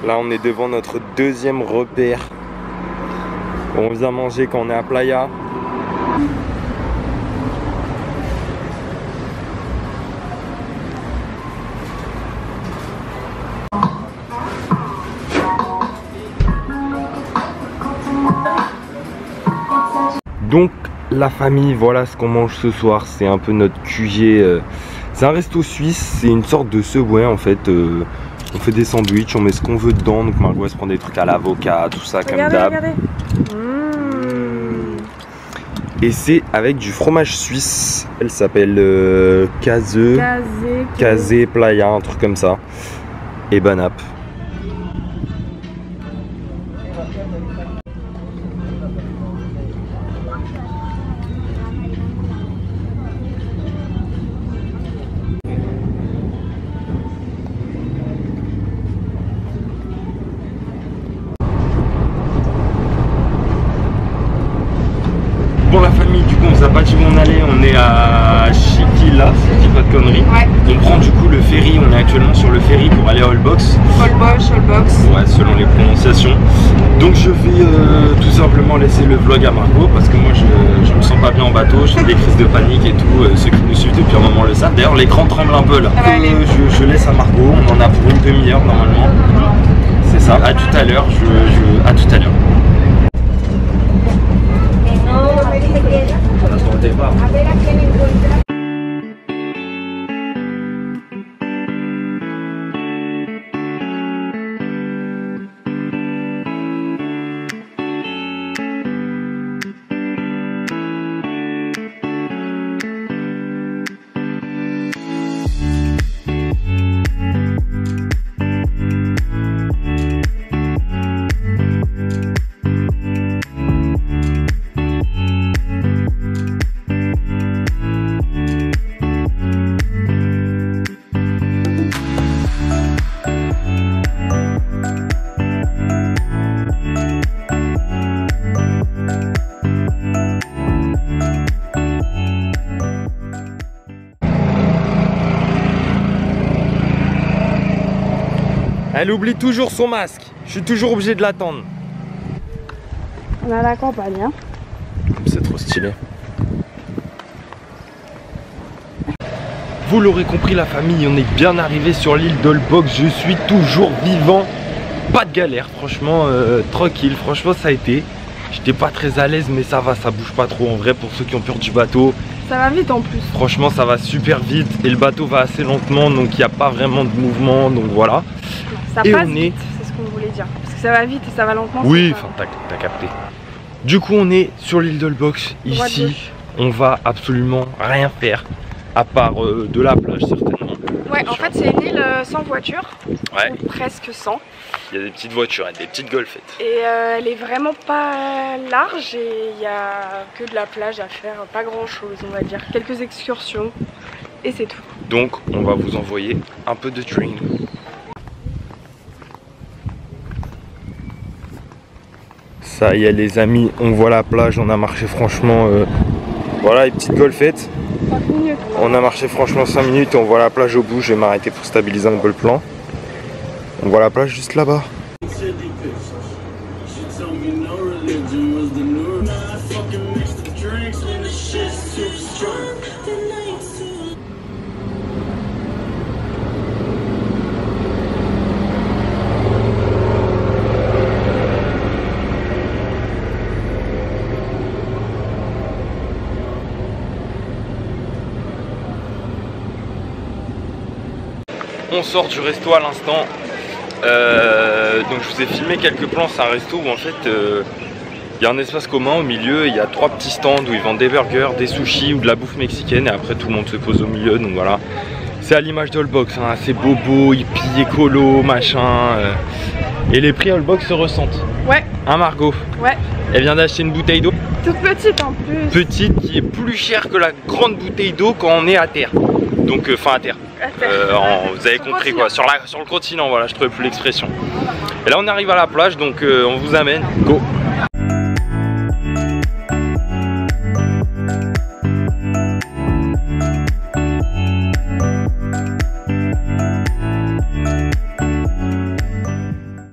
Là on est devant notre deuxième repère. On vient manger quand on est à Playa. Donc la famille, voilà ce qu'on mange ce soir. C'est un peu notre QG. C'est un resto suisse, c'est une sorte de Subway en fait. On fait des sandwichs, on met ce qu'on veut dedans. Donc Margot elle se prend des trucs à l'avocat, tout ça comme d'hab. Et c'est avec du fromage suisse. Elle s'appelle Casé Playa, un truc comme ça. Et Banap. Bon la famille, du coup on ne sait pas dit où on allait, on est à Chiquila, si je dis pas de conneries. Ouais. On prend du coup le ferry, on est actuellement sur le ferry pour aller à Holbox. Holbox. Ouais, selon les prononciations. Donc je vais tout simplement laisser le vlog à Margot parce que moi je me sens pas bien en bateau, je fais des crises de panique et tout, ceux qui nous suivent depuis un moment le savent. D'ailleurs l'écran tremble un peu là. Je laisse à Margot, on en a pour une demi-heure normalement. C'est ça, à tout à l'heure, à tout à l'heure. Elle oublie toujours son masque. Je suis toujours obligé de l'attendre. On est à la campagne, hein. C'est trop stylé. Vous l'aurez compris la famille, on est bien arrivé sur l'île d'Holbox. Je suis toujours vivant. Pas de galère, franchement, tranquille. Franchement ça a été. J'étais pas très à l'aise mais ça va, ça bouge pas trop en vrai pour ceux qui ont peur du bateau. Ça va vite en plus. Franchement ça va super vite et le bateau va assez lentement donc il n'y a pas vraiment de mouvement donc voilà. Ça passe vite, c'est ce qu'on voulait dire. Parce que ça va vite et ça va lentement. Oui, enfin t'as capté. Du coup on est sur l'île d'Holbox. Ici on va absolument rien faire à part de la plage certainement. Ouais, en fait c'est une île sans voiture. Ouais. Ou presque sans. Il y a des petites voitures et des petites golfettes. Et elle est vraiment pas large et il n'y a que de la plage à faire, pas grand chose on va dire. Quelques excursions et c'est tout. Donc on va vous envoyer un peu de train. Ça y est les amis, on voit la plage, on a marché franchement, voilà les petites golfettes. 5 minutes. On a marché franchement 5 minutes et on voit la plage au bout, je vais m'arrêter pour stabiliser un peu le plan. On voit la plage juste là-bas. On sort du resto à l'instant. Donc je vous ai filmé quelques plans. C'est un resto où en fait il y a un espace commun au milieu. Il y a 3 petits stands où ils vendent des burgers, des sushis ou de la bouffe mexicaine. Et après tout le monde se pose au milieu. Donc voilà. C'est à l'image d'Holbox, hein, assez bobo, hippie, écolo, machin. Et les prix à Holbox se ressentent. Ouais. Hein Margot? Ouais. Elle vient d'acheter une bouteille d'eau. Toute petite en plus. Petite qui est plus chère que la grande bouteille d'eau quand on est à terre. Donc enfin à terre. Vous avez compris quoi, sur le continent, voilà, je trouvais plus l'expression. Et là on arrive à la plage, donc on vous amène, go.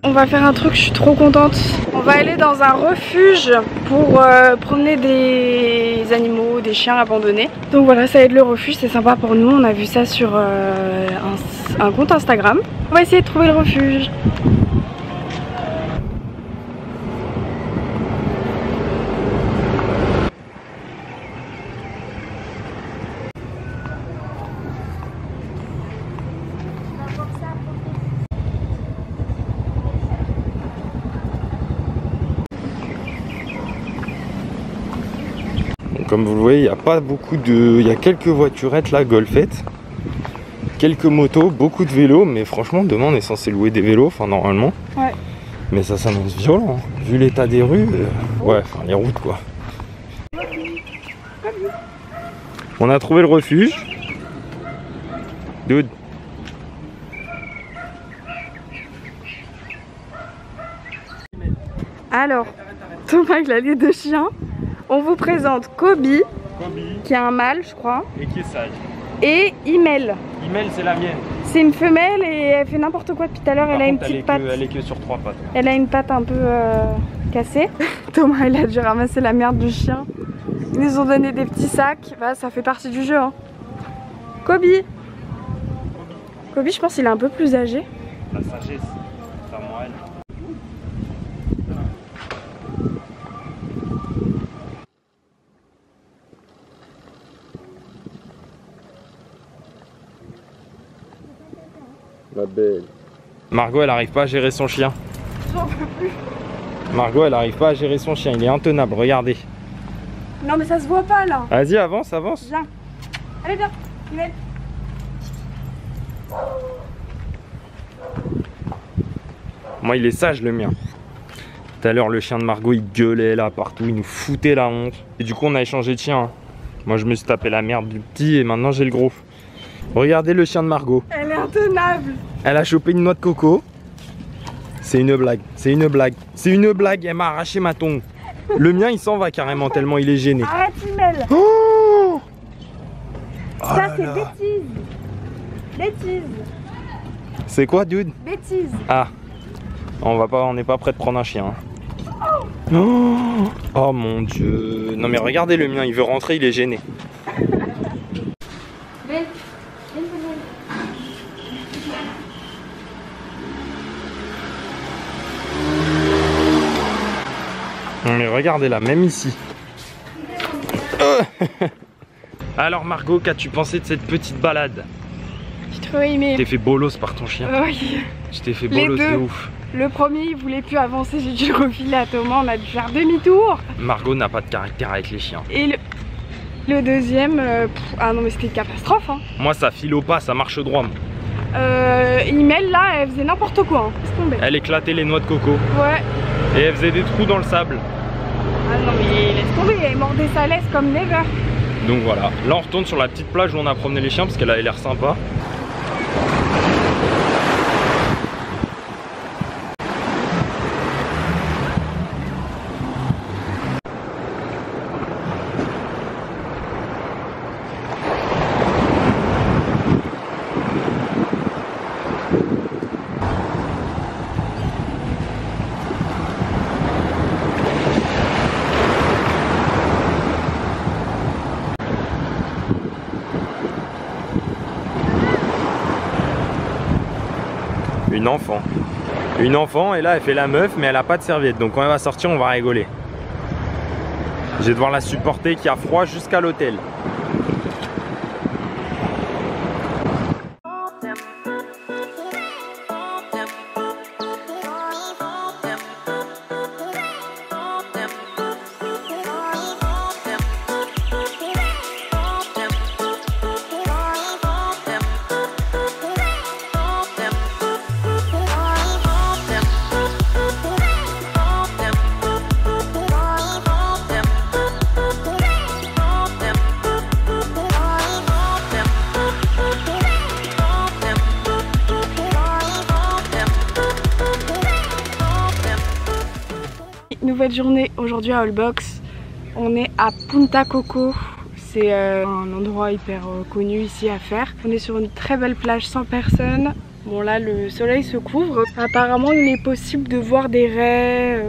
on va faire un truc, je suis trop contente. On va aller dans un refuge pour promener des animaux, des chiens abandonnés. Donc voilà, ça va être le refuge, c'est sympa pour nous. On a vu ça sur un compte Instagram. On va essayer de trouver le refuge. Comme vous le voyez, il n'y a pas beaucoup de... Il y a quelques voiturettes là, golfettes. Quelques motos, beaucoup de vélos. Mais franchement, demain on est censé louer des vélos, enfin normalement. Ouais. Mais ça s'annonce violent. Hein. Vu l'état des rues, ouais, enfin les routes quoi. On a trouvé le refuge. Dude. Alors, Thomas il a les deux chiens. On vous présente Kobe, qui est un mâle je crois. Et qui est sage. Et Imel. Imel c'est la mienne. C'est une femelle et elle fait n'importe quoi depuis tout à l'heure. Elle a une petite patte. Elle est que sur 3 pattes. Elle a une patte un peu cassée. Thomas il a dû ramasser la merde du chien. Ils nous ont donné des petits sacs. Bah, ça fait partie du jeu. Hein. Kobe. Kobe je pense qu'il est un peu plus âgé. La sagesse, ça moi elle. La belle. Margot elle arrive pas à gérer son chien. J'en peux plus. Margot elle arrive pas à gérer son chien, il est intenable, regardez. Non mais ça se voit pas là. Vas-y avance, avance. Viens. Allez viens. Imel. Moi il est sage le mien. Tout à l'heure le chien de Margot il gueulait là partout, il nous foutait la honte. Et du coup on a échangé de chien. Hein. Moi je me suis tapé la merde du petit et maintenant j'ai le gros. Regardez le chien de Margot. Elle est intenable. Elle a chopé une noix de coco. C'est une blague, c'est une blague. C'est une blague, elle m'a arraché ma tongue. Le mien il s'en va carrément tellement il est gêné. Arrête Imel. Oh ça c'est bêtise. Bêtise. C'est quoi dude? Bêtise. Ah, on n'est pas prêt de prendre un chien. Oh mon dieu. Non mais regardez le mien, il veut rentrer, il est gêné. Mais regardez là, même ici. Alors Margot, qu'as-tu pensé de cette petite balade? J'ai trop aimé. Tu t'es fait bolos par ton chien. Oui. Je t'ai fait bolos de ouf. Le premier il voulait plus avancer, j'ai dû le refiler à Thomas, on a dû faire demi-tour. Margot n'a pas de caractère avec les chiens. Et le deuxième, ah non mais c'était une catastrophe hein. Moi ça file au pas, ça marche droit. Imel là, elle faisait n'importe quoi, hein. Laisse tomber. Elle éclatait les noix de coco. Ouais. Et elle faisait des trous dans le sable. Ah non mais laisse tomber, elle mordait sa laisse comme never. Donc voilà, là on retourne sur la petite plage où on a promené les chiens parce qu'elle avait l'air sympa. Une enfant et là elle fait la meuf mais elle a pas de serviette donc quand elle va sortir on va rigoler. Je vais devoir la supporter qui a froid jusqu'à l'hôtel. Nouvelle journée aujourd'hui à Holbox. On est à Punta Coco. C'est un endroit hyper connu ici à faire. On est sur une très belle plage sans personne. Bon là le soleil se couvre. Apparemment il est possible de voir des raies,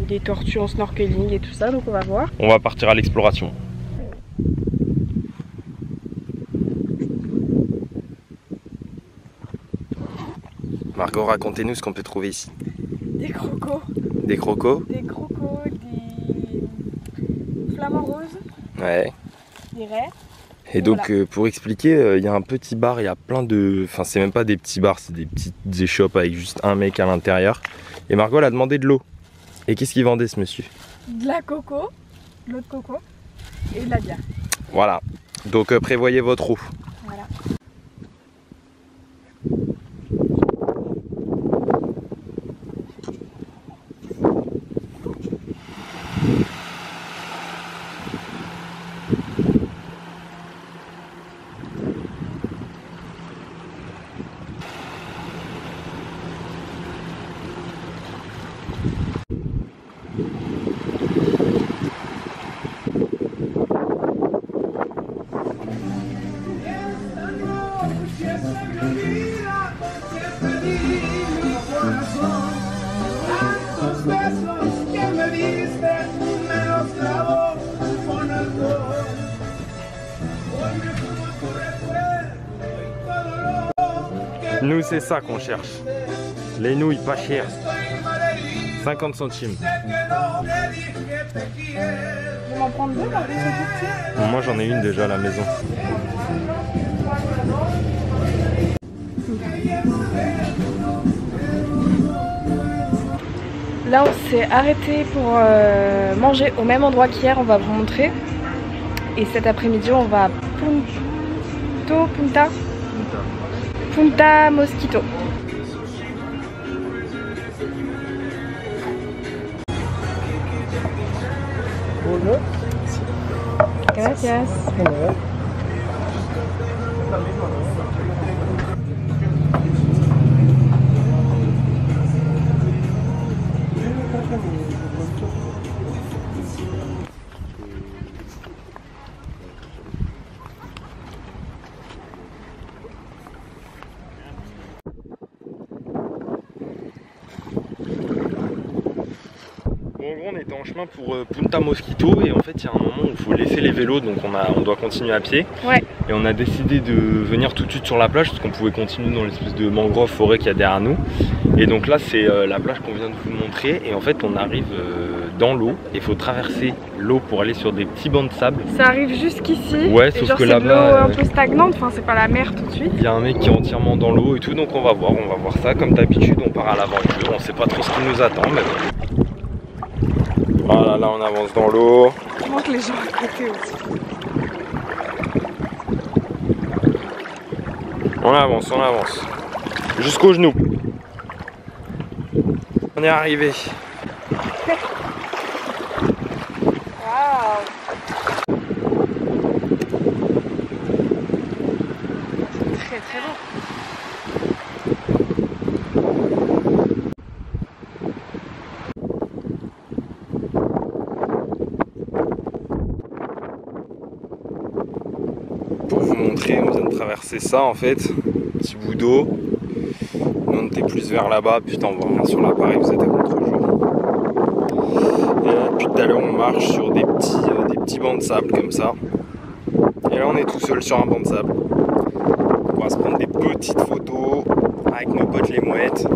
des tortues en snorkeling et tout ça, donc on va voir. On va partir à l'exploration. Margot, racontez-nous ce qu'on peut trouver ici. Des crocos. Des crocos? Des crocos, des flamants roses. Ouais. Des raies. Et donc voilà. Pour expliquer, il y a un petit bar, il y a plein de... Enfin c'est même pas des petits bars, c'est des petites échoppes avec juste un mec à l'intérieur. Et Margot elle a demandé de l'eau. Et qu'est-ce qu'il vendait ce monsieur? De la coco, de l'eau de coco et de la bière. Voilà, donc prévoyez votre eau. Voilà. Nous c'est ça qu'on cherche. Les nouilles pas chères. 50 centimes. On va en prendre deux, Bon, moi j'en ai une déjà à la maison. Là on s'est arrêté pour manger au même endroit qu'hier, on va vous montrer. Et cet après-midi on va à Punta Mosquito. Gracias. En gros on était en chemin pour Punta Mosquito et en fait il y a un moment où il faut laisser les vélos, donc on doit continuer à pied. Ouais. Et on a décidé de venir tout de suite sur la plage parce qu'on pouvait continuer dans l'espèce de mangrove forêt qu'il y a derrière nous. Et donc là c'est la plage qu'on vient de vous montrer et en fait on arrive dans l'eau et il faut traverser l'eau pour aller sur des petits bancs de sable. Ça arrive jusqu'ici. Ouais, sauf que là-bas c'est de l'eau un peu stagnante, enfin c'est pas la mer tout de suite. Il y a un mec qui est entièrement dans l'eau et tout, donc on va voir ça comme d'habitude, on part à l'aventure, on sait pas trop ce qui nous attend mais bon. Voilà, là on avance dans l'eau. Je manque les gens à côté aussi. On avance. Jusqu'aux genoux. On est arrivé. Waouh! Très très beau. Pour vous montrer, on vient de traverser ça en fait, petit bout d'eau. Nous on était plus vers là-bas, putain on voit rien sur l'appareil, vous êtes à contre-jour. Et là depuis tout à l'heure on marche sur des petits bancs de sable comme ça. Et là on est tout seul sur un banc de sable. On va se prendre des petites photos avec nos potes les mouettes.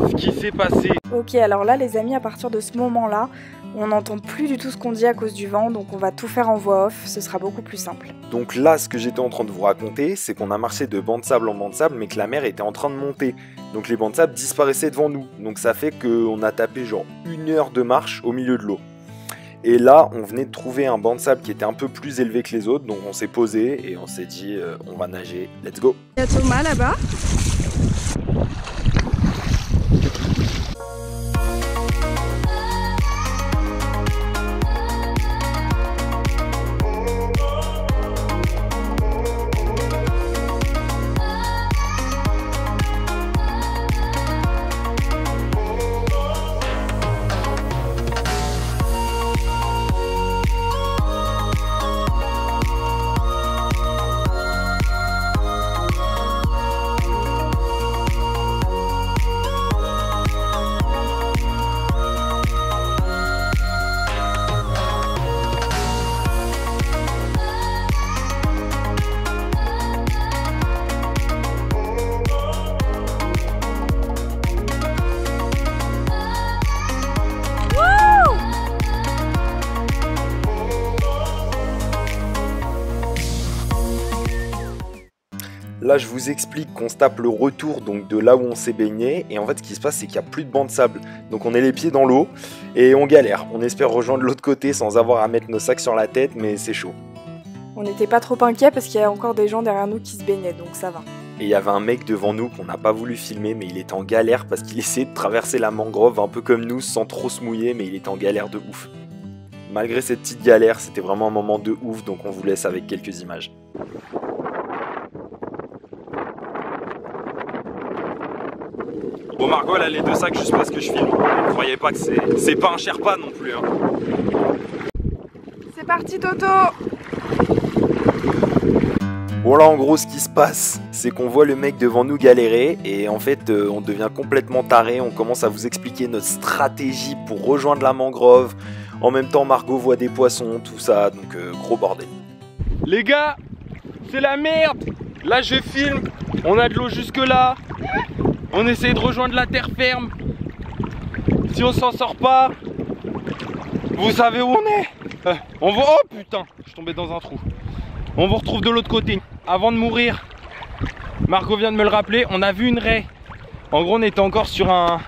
Ce qui s'est passé. Ok, alors là les amis, à partir de ce moment-là, on n'entend plus du tout ce qu'on dit à cause du vent, donc on va tout faire en voix off, ce sera beaucoup plus simple. Donc là, ce que j'étais en train de vous raconter, c'est qu'on a marché de banc de sable en banc de sable, mais que la mer était en train de monter. Donc les bancs de sable disparaissaient devant nous. Donc ça fait qu'on a tapé genre 1 heure de marche au milieu de l'eau. Et là, on venait de trouver un banc de sable qui était un peu plus élevé que les autres, donc on s'est posé et on s'est dit on va nager, let's go. Il y a Thomas là-bas. Là je vous explique qu'on se tape le retour donc de là où on s'est baigné, et en fait ce qui se passe c'est qu'il n'y a plus de banc de sable, donc on est les pieds dans l'eau et on galère. On espère rejoindre l'autre côté sans avoir à mettre nos sacs sur la tête, mais c'est chaud. On n'était pas trop inquiets parce qu'il y a encore des gens derrière nous qui se baignaient, donc ça va. Et il y avait un mec devant nous qu'on n'a pas voulu filmer, mais il était en galère parce qu'il essayait de traverser la mangrove un peu comme nous sans trop se mouiller, mais il était en galère de ouf. Malgré cette petite galère, c'était vraiment un moment de ouf, donc on vous laisse avec quelques images. Bon, Margot, elle a les 2 sacs juste parce que je filme. Ne croyez pas que c'est pas un Sherpa non plus. Hein. C'est parti, Toto! Bon là en gros ce qui se passe c'est qu'on voit le mec devant nous galérer et en fait on devient complètement taré, on commence à vous expliquer notre stratégie pour rejoindre la mangrove. En même temps Margot voit des poissons, tout ça, donc gros bordel. Les gars, c'est la merde. Là je filme, on a de l'eau jusque là. On essaye de rejoindre la terre ferme. Si on s'en sort pas, vous savez où on est. On va... Oh putain, je suis tombé dans un trou. On vous retrouve de l'autre côté. Avant de mourir, Margot vient de me le rappeler, on a vu une raie. En gros on était encore sur un...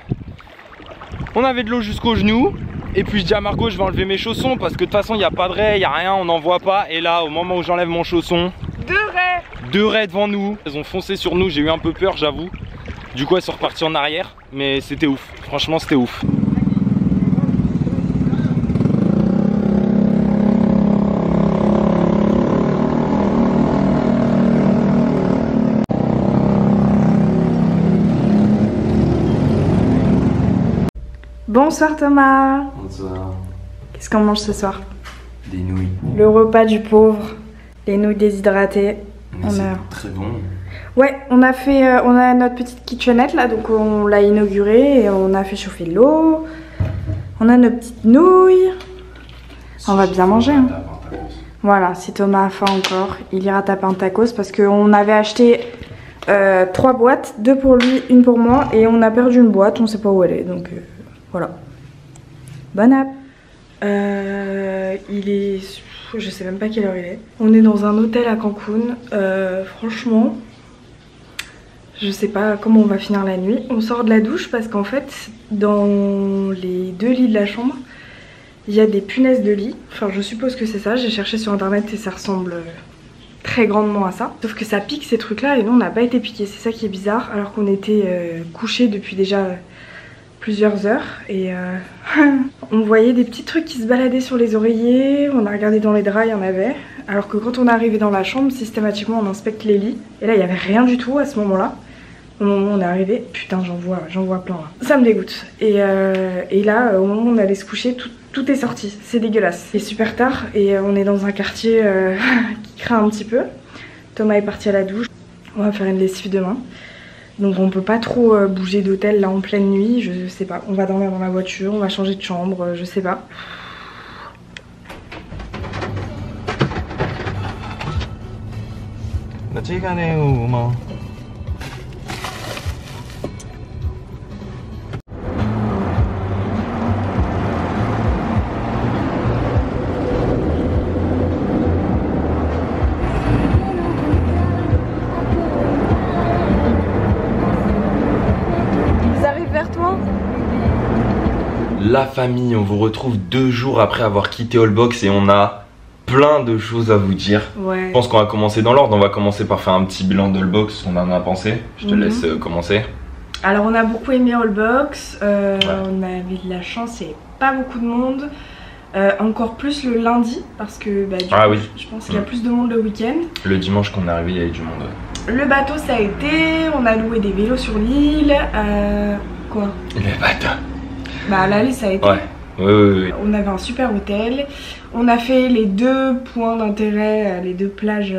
On avait de l'eau jusqu'aux genoux. Et puis je dis à Margot je vais enlever mes chaussons parce que de toute façon il n'y a pas de raie, il n'y a rien, on n'en voit pas. Et là au moment où j'enlève mon chausson, 2 raies devant nous. Elles ont foncé sur nous, j'ai eu un peu peur j'avoue. Du coup elles sont reparties en arrière. Mais c'était ouf, franchement c'était ouf. Bonsoir Thomas. Bonsoir. Qu'est-ce qu'on mange ce soir? Des nouilles. Le repas du pauvre, les nouilles déshydratées. Mais c'est très bon. Ouais, on a notre petite kitchenette là, donc on l'a inaugurée et on a fait chauffer de l'eau. On a nos petites nouilles. On va bien manger. Hein. Voilà, si Thomas a faim encore, il ira taper un tacos parce qu'on avait acheté 3 boîtes, 2 pour lui, 1 pour moi, et on a perdu une boîte, on sait pas où elle est, donc voilà. Bon app. Il est... Je sais même pas quelle heure il est. On est dans un hôtel à Cancun. Franchement, je sais pas comment on va finir la nuit. On sort de la douche parce qu'en fait, dans les 2 lits de la chambre, il y a des punaises de lit. Enfin, je suppose que c'est ça. J'ai cherché sur internet et ça ressemble très grandement à ça. Sauf que ça pique ces trucs-là et nous, on n'a pas été piqués. C'est ça qui est bizarre. Alors qu'on était couchés depuis déjà plusieurs heures et on voyait des petits trucs qui se baladaient sur les oreillers. On a regardé dans les draps, il y en avait. Alors que quand on est arrivé dans la chambre, systématiquement on inspecte les lits. Et là il n'y avait rien du tout à ce moment-là. Au moment où on est arrivé, putain j'en vois plein là. Ça me dégoûte. Et là au moment où on allait se coucher, tout est sorti. C'est dégueulasse. C'est super tard et on est dans un quartier qui craint un petit peu. Thomas est parti à la douche. On va faire une lessive demain. Donc on peut pas trop bouger d'hôtel là en pleine nuit, je sais pas. On va dormir dans la voiture, on va changer de chambre, je sais pas. La famille, on vous retrouve 2 jours après avoir quitté Allbox et on a plein de choses à vous dire. Ouais. Je pense qu'on va commencer dans l'ordre, on va commencer par faire un petit bilan d'Allbox, on en a pensé. Je te laisse commencer. Alors on a beaucoup aimé Allbox, on avait de la chance, il n'y avait pas beaucoup de monde. Encore plus le lundi parce que du coup, oui. je pense qu'il y a plus de monde le week-end. Le dimanche qu'on est arrivé, il y avait du monde. Le bateau ça a été, on a loué des vélos sur l'île. Quoi? Les bateaux. Bah à l'aller ça a été. Ouais. Oui. On avait un super hôtel. On a fait les 2 points d'intérêt, les 2 plages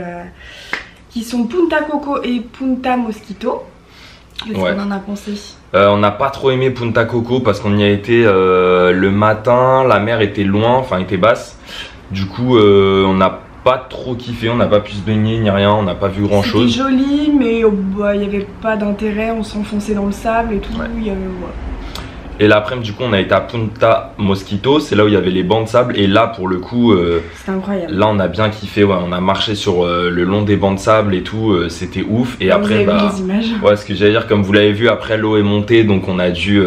qui sont Punta Coco et Punta Mosquito. Qu'est-ce qu'on en a pensé? On n'a pas trop aimé Punta Coco parce qu'on y a été le matin, la mer était loin, enfin était basse. Du coup on n'a pas trop kiffé, on n'a pas pu se baigner ni rien, on n'a pas vu grand chose. C'était joli mais il n'y avait pas d'intérêt, on s'enfonçait dans le sable et tout. Ouais. Et l'après-midi, du coup, on a été à Punta Mosquito, c'est là où il y avait les bancs de sable. Et là, pour le coup, c'était incroyable. Là, on a bien kiffé. Ouais, on a marché sur le long des bancs de sable et tout. C'était ouf. Et après, vous avez vu les images. Ouais, ce que j'allais dire, comme vous l'avez vu, après l'eau est montée, donc on a dû.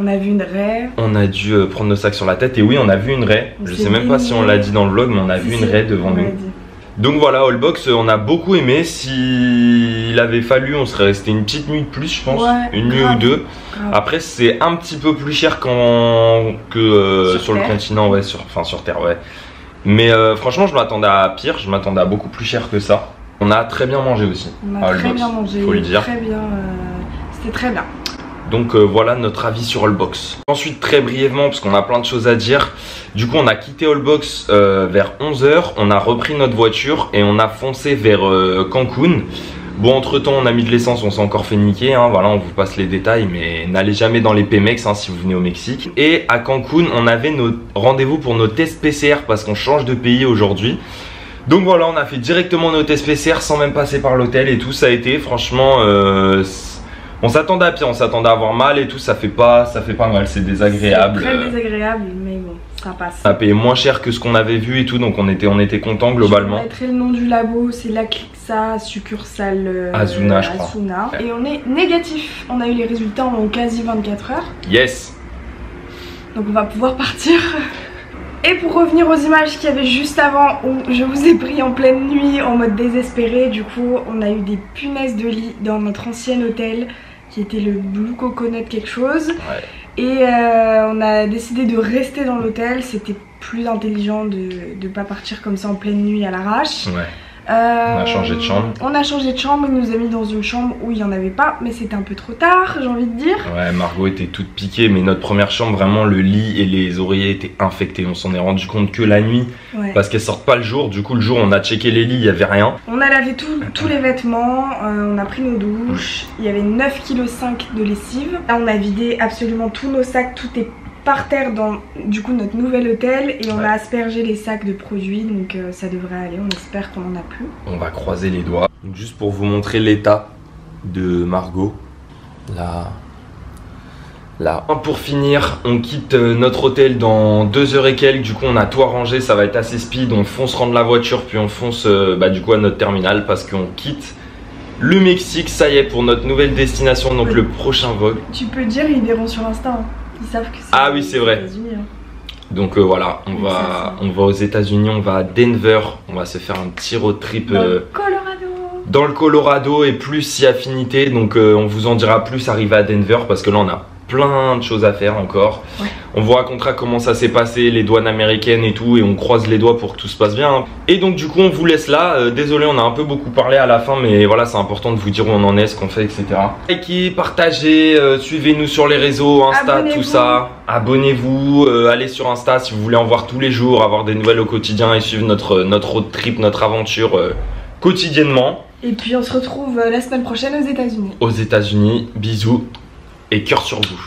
On a vu une raie. On a dû prendre nos sacs sur la tête. Et oui, on a vu une raie. Je sais même pas si on l'a dit dans le vlog, mais on a vu une raie devant nous. Donc voilà, Holbox, on a beaucoup aimé. S'il avait fallu, on serait resté une petite nuit de plus, je pense. Ouais, une nuit ou deux. Grave. Après, c'est un petit peu plus cher que sur le continent, ouais, sur Terre, ouais. Mais franchement, je m'attendais à pire. Je m'attendais à beaucoup plus cher que ça. On a très bien mangé aussi. On a très bien mangé, faut le dire. Très bien, c'était très bien. Donc voilà notre avis sur Holbox. Ensuite, très brièvement, parce qu'on a plein de choses à dire, du coup on a quitté Holbox vers 11 h, on a repris notre voiture et on a foncé vers Cancun. Bon, entre temps on a mis de l'essence, on s'est encore fait niquer, hein, voilà, on vous passe les détails, mais n'allez jamais dans les Pemex hein, si vous venez au Mexique. Et à Cancun, on avait nos rendez-vous pour nos tests PCR parce qu'on change de pays aujourd'hui. Donc voilà, on a fait directement nos tests PCR sans même passer par l'hôtel et tout, ça a été franchement... on s'attendait à pire, on s'attendait à avoir mal et tout, ça fait pas mal, c'est désagréable. C'est très désagréable, mais bon, ça passe. On a payé moins cher que ce qu'on avait vu et tout, donc on était contents globalement. Je mettrai le nom du labo, c'est la Clixa succursale Azuna, je crois. Asuna. Et on est négatif, on a eu les résultats en quasi 24 heures. Yes. Donc on va pouvoir partir. Et pour revenir aux images qu'il y avait juste avant où je vous ai pris en pleine nuit en mode désespéré, du coup on a eu des punaises de lit dans notre ancien hôtel qui était le Blue Coconut quelque chose. Ouais. Et on a décidé de rester dans l'hôtel, c'était plus intelligent de ne pas partir comme ça en pleine nuit à l'arrache. Ouais. On a changé de chambre. On a changé de chambre, il nous a mis dans une chambre où il n'y en avait pas, mais c'était un peu trop tard, j'ai envie de dire. Ouais, Margot était toute piquée, mais notre première chambre, vraiment, le lit et les oreillers étaient infectés. On s'en est rendu compte que la nuit, ouais. Parce qu'elles sortent pas le jour. Du coup, le jour, on a checké les lits, il n'y avait rien. On a lavé tous les vêtements, on a pris nos douches, il y avait 9,5 kg de lessive. Là, on a vidé absolument tous nos sacs, tout est par terre dans du coup notre nouvel hôtel et on a aspergé les sacs de produits, donc ça devrait aller, on espère qu'on en a plus. On va croiser les doigts. Donc, juste pour vous montrer l'état de Margot. Là. Pour finir, on quitte notre hôtel dans 2 h et quelques. Du coup on a tout arrangé, ça va être assez speed. On fonce rendre la voiture puis on fonce du coup à notre terminal parce qu'on quitte le Mexique. Ça y est, pour notre nouvelle destination, donc le prochain vol. Tu peux dire, ils verront sur Insta hein. Ils savent que c'est oui, c'est vrai. Hein. Donc voilà, on va aux États-Unis, on va à Denver, on va se faire un petit road trip dans le Colorado et plus si affinité. Donc on vous en dira plus arrivé à Denver parce que là on a plein de choses à faire encore. Ouais. On vous racontera comment ça s'est passé, les douanes américaines et tout, et on croise les doigts pour que tout se passe bien. Et donc du coup on vous laisse là. Désolé, on a un peu beaucoup parlé à la fin, mais voilà, c'est important de vous dire où on en est, ce qu'on fait, etc. Likez, partagez, suivez-nous sur les réseaux, Insta, tout ça. Abonnez-vous, allez sur Insta si vous voulez en voir tous les jours, avoir des nouvelles au quotidien et suivre notre road trip, notre aventure quotidiennement. Et puis on se retrouve la semaine prochaine aux États-Unis. Aux États-Unis, bisous. Et cœur sur vous.